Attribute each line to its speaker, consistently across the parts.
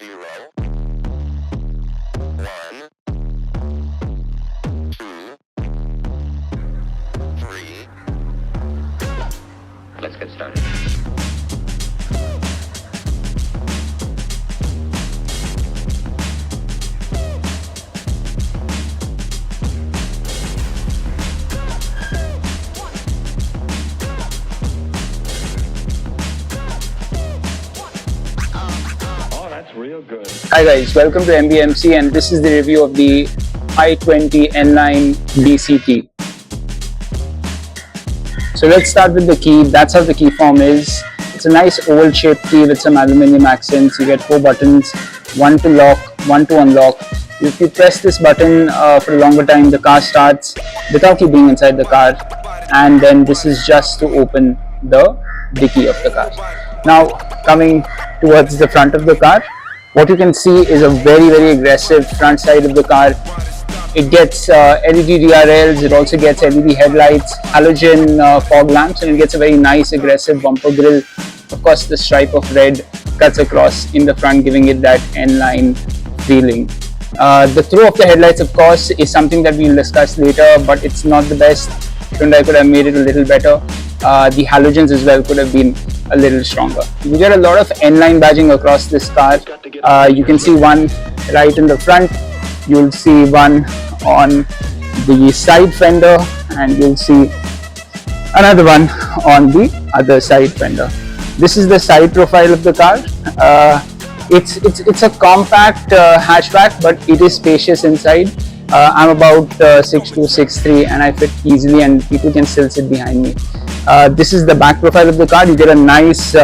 Speaker 1: 0, 1, 2, 3. Let's get started.
Speaker 2: Real good.
Speaker 3: Hi guys, welcome to MBMC, and this is the review of the i20 N9 DCT. So let's start with the key. That's how the key form is. It's a nice oval shaped key with some aluminium accents. You get 4 buttons, one to lock, one to unlock. If you press this button for a longer time, the car starts without you being inside the car, and then this is just to open the dicky of the car. Now coming towards the front of the car, what you can see is a very aggressive front side of the car. It gets LED DRLs, it also gets LED headlights, halogen fog lamps, and it gets a very nice aggressive bumper grille. Of course, the stripe of red cuts across in the front, giving it that N-line feeling. The throw of the headlights, of course, is something that we'll discuss later, but it's not the best. Hyundai could have made it a little better. The halogens as well could have been a little stronger. You get a lot of N-line badging across this car. You can see one right in the front, you'll see one on the side fender, and you'll see another one on the other side fender. This is the side profile of the car. It's a compact hatchback, but it is spacious inside. I'm about 6'2", 6'3", and I fit easily, and people can still sit behind me. This is the back profile of the car. You get a nice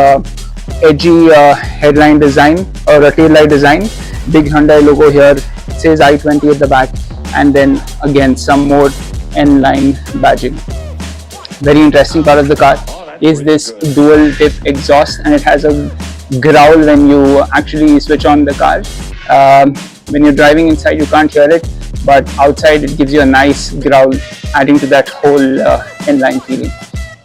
Speaker 3: edgy headline design or a tail light design. Big Hyundai logo here. It says i20 at the back, and then again some more N-line badging. Very interesting part of the car is this dual tip exhaust, and it has a growl when you actually switch on the car. When you're driving inside, you can't hear it, but outside it gives you a nice growl, adding to that whole N-line feeling.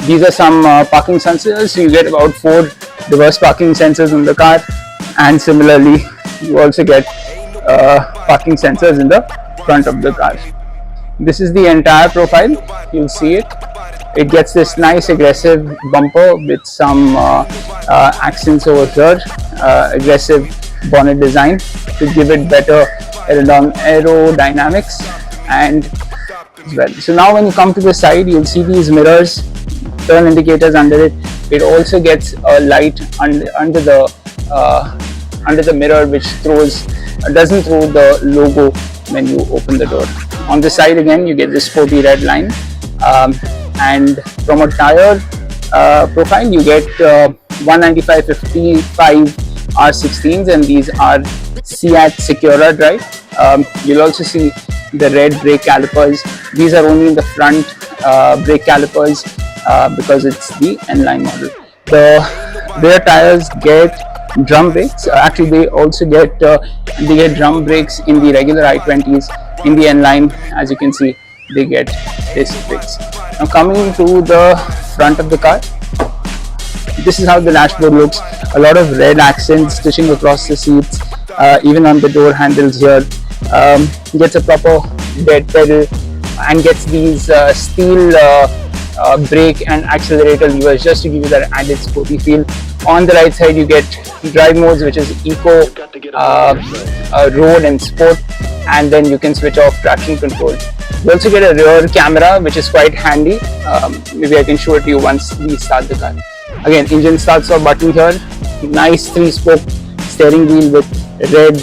Speaker 3: These are some parking sensors. You get about 4 reverse parking sensors in the car, and similarly you also get parking sensors in the front of the car. This is the entire profile. You'll see it. It gets this nice aggressive bumper with some accents over here, aggressive bonnet design to give it better aerodynamics and as well. So now when you come to the side, you'll see these mirrors, turn indicators under it. It also gets a light under the mirror, which doesn't throw the logo when you open the door. On the side again, you get this sporty red line, and from a tire profile, you get 195/55 R16s, and these are Seat Secura drive. You'll also see the red brake calipers. These are only in the front brake calipers because it's the N-line model. The rear tires get drum brakes. Actually, they also get drum brakes in the regular i20s. In the N-line, as you can see, they get disc brakes. Now coming to the front of the car, this is how the dashboard looks. A lot of red accents stitching across the seats, even on the door handles here. Gets a proper dead pedal and gets these steel brake and accelerator levers just to give you that added sporty feel. On the right side, you get drive modes, which is eco, road and sport, and then you can switch off traction control. You also get a rear camera, which is quite handy. Maybe I can show it to you once we start the car. Again, engine start stop button here. Nice 3-spoke steering wheel with red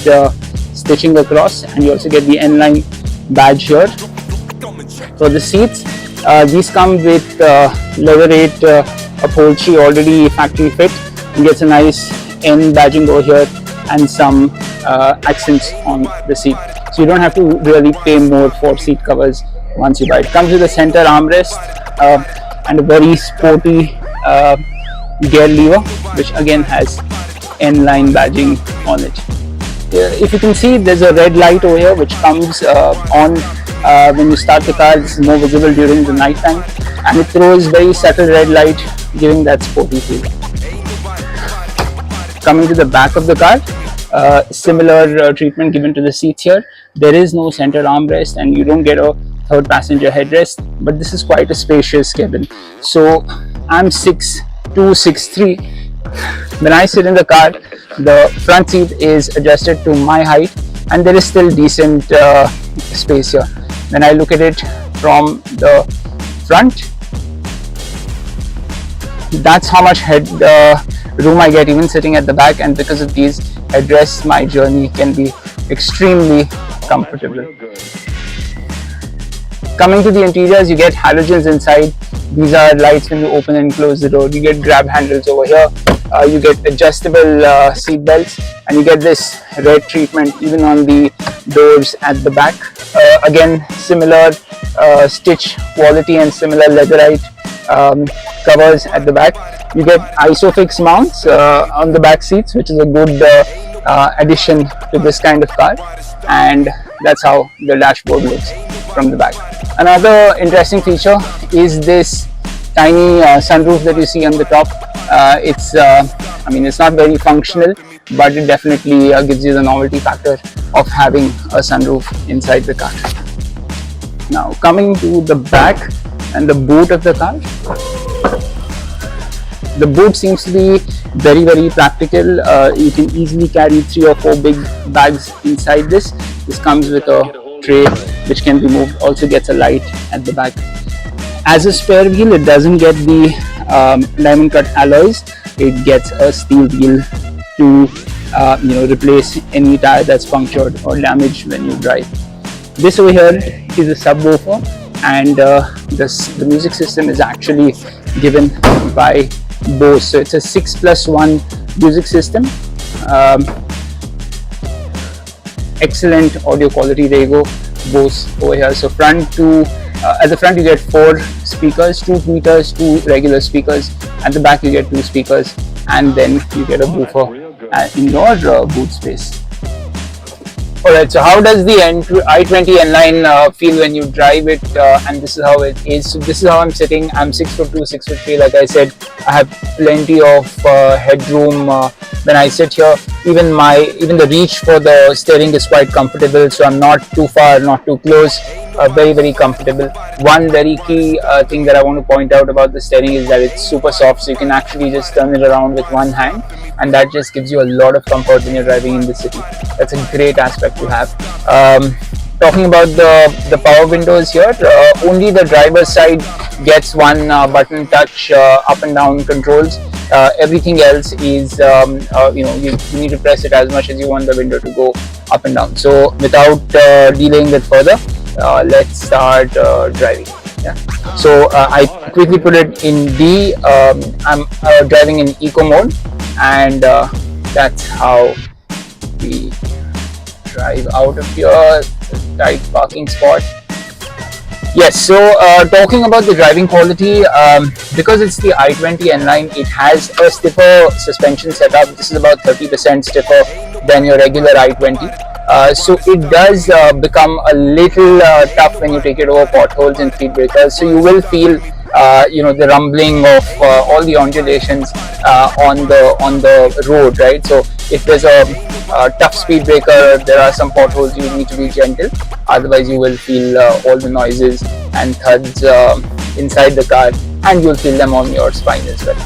Speaker 3: stitching across, and you also get the N-line badge here. For the seats, these come with leather 8 upholstery already factory fit. You get a nice N badging over here and some accents on the seat. So you don't have to really pay more for seat covers once you buy it. Comes with a center armrest and a very sporty gear lever, which again has N-line badging on it. If you can see, there's a red light over here which comes on when you start the car. This is more visible during the night time, and it throws very subtle red light, giving that sporty feel. Coming to the back of the car, Similar treatment given to the seats here. There is no center armrest and you don't get a third passenger headrest, but this is quite a spacious cabin. So I'm 6'2", 6'3". When I sit in the car, the front seat is adjusted to my height and there is still decent space here. When I look at it from the front, that's how much head room I get even sitting at the back, and because of these headrests my journey can be extremely comfortable. Coming to the interiors, you get halogens inside. These are lights when you open and close the door. You get grab handles over here. You get adjustable seat belts, and you get this red treatment even on the doors at the back. Again, similar stitch quality and similar leatherite covers at the back. You get isofix mounts on the back seats, which is a good addition to this kind of car, and that's how the dashboard looks from the back. Another interesting feature is this tiny sunroof that you see on the top. I mean, it's not very functional, but it definitely gives you the novelty factor of having a sunroof inside the car. Now coming to the back and the boot of the car. The boot seems to be very practical. You can easily carry 3 or 4 big bags inside this. This comes with a tray which can be moved. Also gets a light at the back. As a spare wheel, it doesn't get the diamond cut alloys. It gets a steel wheel to replace any tire that's punctured or damaged when you drive. This over here is a subwoofer, and the music system is actually given by Bose. So it's a 6+1 music system. Excellent audio quality. There you go, Bose over here. So at the front you get 4 speakers, 2 tweeters, 2 regular speakers. At the back you get 2 speakers, and then you get a woofer in your boot space. Alright, so how does the i20 N-Line feel when you drive it, and this is how it is. So this is how I'm sitting. I'm 6'2", 6'3". Like I said, I have plenty of headroom when I sit here. Even the reach for the steering is quite comfortable, so I'm not too far, not too close. Very comfortable. One very key thing that I want to point out about the steering is that it's super soft, so you can actually just turn it around with one hand, and that just gives you a lot of comfort when you're driving in the city. That's a great aspect to have. Talking about the power windows here, only the driver's side gets one button touch up and down controls. Everything else is you need to press it as much as you want the window to go up and down. So without delaying it further, let's start driving. Yeah. So I quickly put it in D. I'm driving in eco mode, and that's how we drive out of here. Tight parking spot. Yes, so talking about the driving quality, because it's the i20 N-Line, it has a stiffer suspension setup. This is about 30% stiffer than your regular i20. So it does become a little tough when you take it over potholes and speed breakers. So you will feel the rumbling of all the undulations on the road, right? So if there's a tough speed breaker, there are some potholes, you need to be gentle. Otherwise, you will feel all the noises and thuds inside the car, and you'll feel them on your spine as well.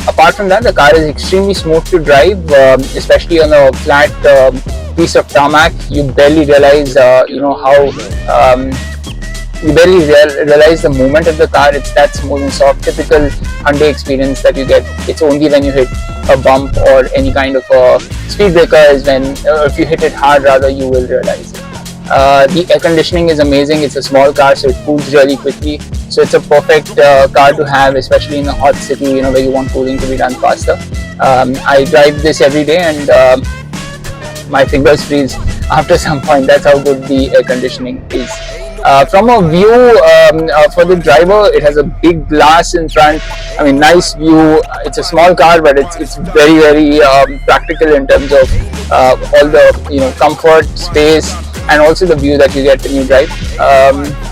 Speaker 3: Apart from that, the car is extremely smooth to drive, especially on a flat piece of tarmac. You barely realize, you barely realize the movement of the car. It's that smooth and soft. Typical Hyundai experience that you get. It's only when you hit a bump or any kind of a speed breaker is when, if you hit it hard rather, you will realize it. The air conditioning is amazing. It's a small car, so it cools really quickly. So it's a perfect car to have, especially in a hot city, where you want cooling to be done faster. I drive this every day, and my fingers freeze after some point. That's how good the air conditioning is. From a view for the driver, it has a big glass in front. I mean, nice view. It's a small car, but it's very practical in terms of all the comfort, space, and also the view that you get when you drive.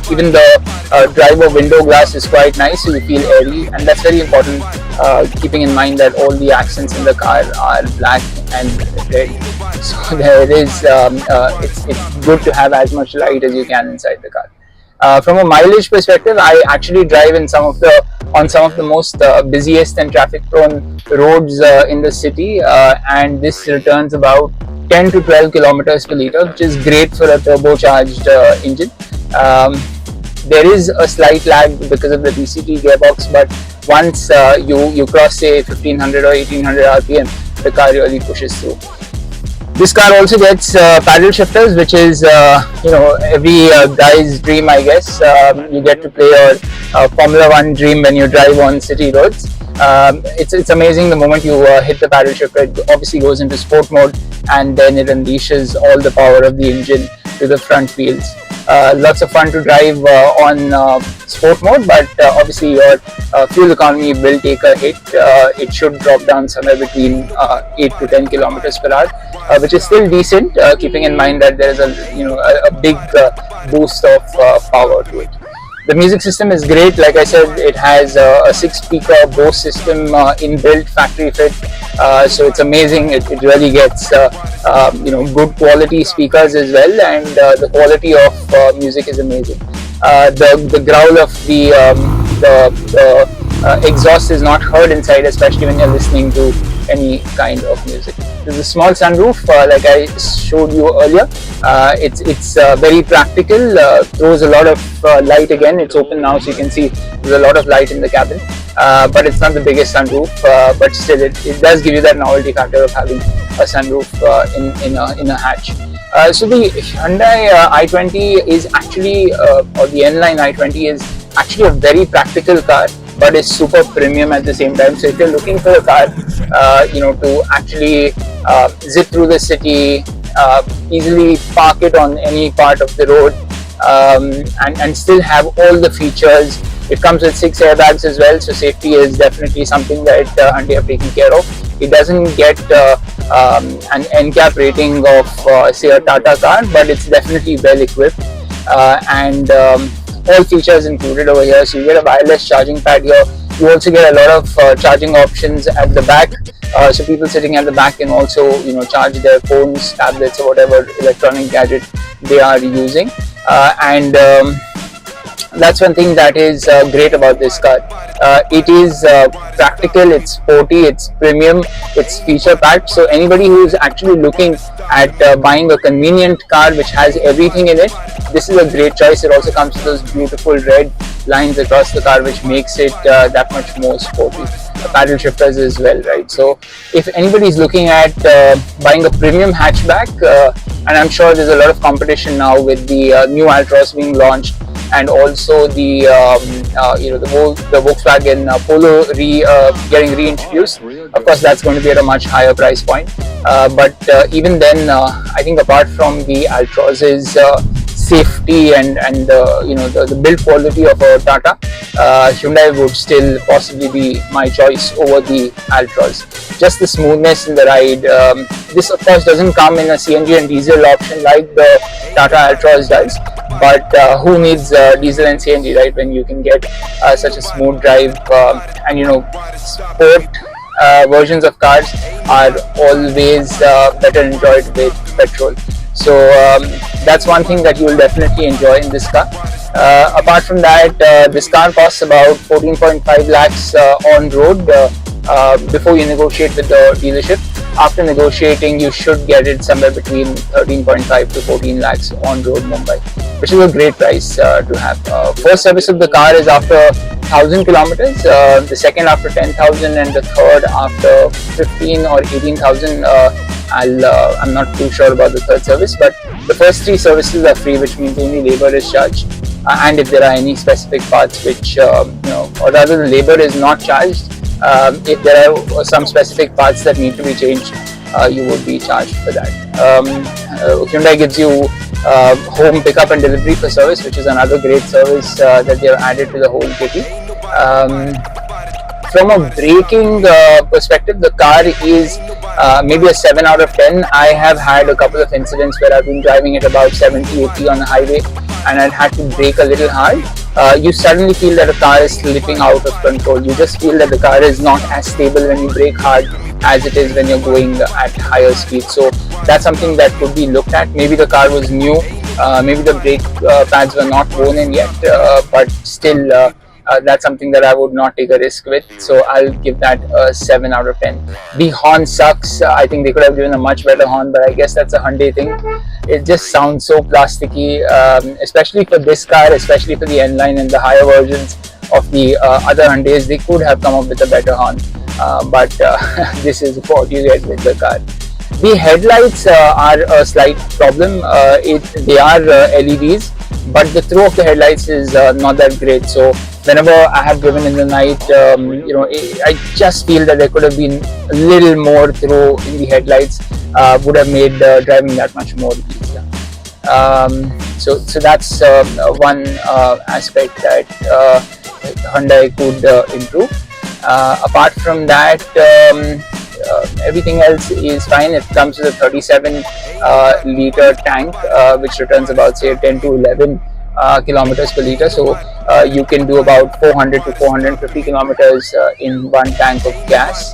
Speaker 3: Even the driver window glass is quite nice, so you feel airy, and that's very important, keeping in mind that all the accents in the car are black and red. So there is, it's good to have as much light as you can inside the car. From a mileage perspective, I actually drive in on some of the most busiest and traffic-prone roads in the city, and this returns about 10 to 12 kilometers per liter, which is great for a turbocharged engine. There is a slight lag because of the DCT gearbox, but once you cross say 1500 or 1800 RPM, the car really pushes through. This car also gets paddle shifters, which is every guy's dream, I guess. You get to play your Formula One dream when you drive on city roads. It's amazing the moment you hit the paddle shifter. It obviously goes into sport mode, and then it unleashes all the power of the engine to the front wheels. Lots of fun to drive on sport mode, but obviously your fuel economy will take a hit. It should drop down somewhere between 8 to 10 kilometers per hour, which is still decent, keeping in mind that there is a big boost of power to it. The music system is great. Like I said, it has a 6-speaker Bose system inbuilt, factory fit. So it's amazing. It really gets good quality speakers as well, and the quality of music is amazing. The growl of the exhaust is not heard inside, especially when you're listening to any kind of music. There's a small sunroof, like I showed you earlier. It's very practical, throws a lot of light. Again, it's open now, so you can see there's a lot of light in the cabin, but it's not the biggest sunroof, but still it does give you that novelty factor of having a sunroof in a hatch. So the Hyundai i20 is actually, or the N-Line i20 is actually a very practical car, but is super premium at the same time. So if you're looking for a car, to actually zip through the city, easily park it on any part of the road, and still have all the features. It comes with 6 airbags as well, so safety is definitely something that Hyundai have taken care of. It doesn't get an NCAP rating of say a Tata car, but it's definitely well equipped, and all features included over here. So you get a wireless charging pad here. You also get a lot of charging options at the back. So people sitting at the back can also charge their phones, tablets, or whatever electronic gadget they are using. And that's one thing that is great about this car. It is practical, it's sporty, it's premium, it's feature packed. So anybody who is actually looking at buying a convenient car which has everything in it, this is a great choice. It also comes with those beautiful red lines across the car, which makes it that much more sporty. The paddle shifters as well, right? So if anybody is looking at buying a premium hatchback, and I'm sure there's a lot of competition now with the new Altroz being launched, and also the Volkswagen Polo getting reintroduced. Of course, that's going to be at a much higher price point. But even then, I think apart from the Altroz's safety and the build quality of a Tata, Hyundai would still possibly be my choice over the Altroz. Just the smoothness in the ride. This of course doesn't come in a CNG and diesel option like the Tata Altroz does, but who needs diesel and CNG, right, when you can get such a smooth drive, and sport versions of cars are always better enjoyed with petrol. So that's one thing that you will definitely enjoy in this car. Apart from that, this car costs about 14.5 lakhs on road before you negotiate with the dealership. After negotiating, you should get it somewhere between 13.5 to 14 lakhs on road Mumbai, which is a great price to have. First service of the car is after 1,000 kilometers, the second after 10,000, and the third after 15 or 18,000. I'm not too sure about the third service, but the first 3 services are free, which means only labor is charged. And if there are any specific parts which, or rather the labor is not charged, if there are some specific parts that need to be changed, you would be charged for that. Hyundai gives you home pickup and delivery for service, which is another great service that they have added to the whole kitty. From a braking perspective, the car is maybe a 7 out of 10. I have had a couple of incidents where I've been driving at about 70, 80 on the highway, and I've had to brake a little hard. you suddenly feel that a car is slipping out of control. You just feel that the car is not as stable when you brake hard as it is when you're going at higher speed. So that's something that could be looked at. Maybe the car was new, maybe the brake pads were not worn in yet, but still that's something that I would not take a risk with. So I'll give that a 7 out of 10. The horn sucks. I think they could have given a much better horn, but I guess that's a Hyundai thing. It just sounds so plasticky, especially for this car, especially for the N line and the higher versions of the other Hyundais. They could have come up with a better horn, but this is what you get with the car. The headlights are a slight problem. They are LEDs, but the throw of the headlights is not that great. So whenever I have driven in the night, I just feel that there could have been a little more throw in the headlights. Would have made driving that much more easier. So that's one aspect that Hyundai could improve. Apart from that, everything else is fine. It comes with a 37 liter tank, which returns about say 10 to 11 kilometers per liter. So you can do about 400 to 450 kilometers in one tank of gas.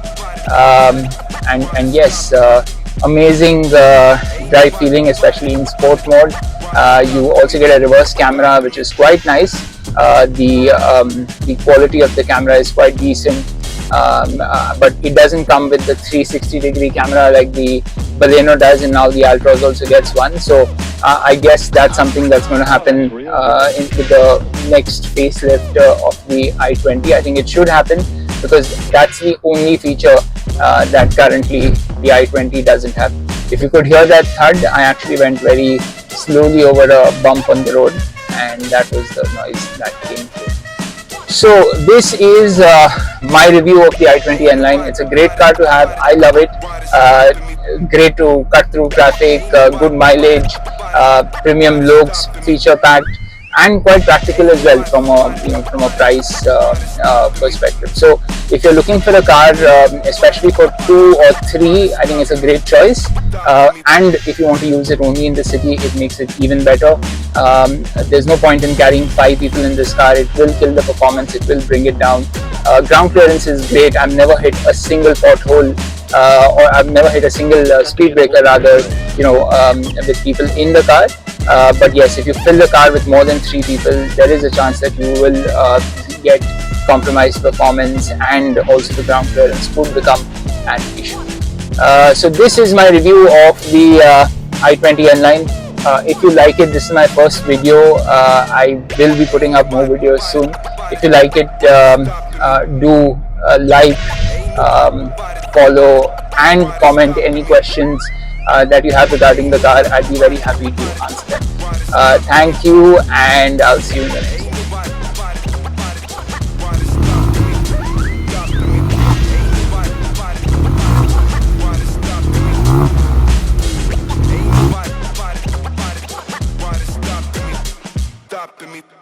Speaker 3: And yes, amazing drive feeling, especially in sport mode. You also get a reverse camera, which is quite nice. The quality of the camera is quite decent. But it doesn't come with the 360-degree camera like the Baleno does, and now the Altroz also gets one. So I guess that's something that's going to happen with the next facelift of the i20. I think it should happen because that's the only feature that currently the i20 doesn't have. If you could hear that thud, I actually went very slowly over a bump on the road, and that was the noise that came through. So this is my review of the i20 N-Line. It's a great car to have. I love it. Great to cut through traffic, good mileage, premium looks, feature packed, and quite practical as well from a price perspective. So if you're looking for a car, especially for 2 or 3, I think it's a great choice. And if you want to use it only in the city, it makes it even better. There's no point in carrying 5 people in this car. It will kill the performance. It will bring it down. Ground clearance is great. I've never hit a single pothole, or I've never hit a single speed breaker rather, with people in the car. But yes, if you fill the car with more than 3 people, there is a chance that you will get compromised performance, and also the ground clearance could become an issue. So this is my review of the i20 N-Line. If you like it, this is my first video. I will be putting up more videos soon. If you like it, do like, follow, and comment any questions that you have regarding the car. I'd be very happy to answer them. Thank you, and I'll see you in the next one.
Speaker 1: Stopping me.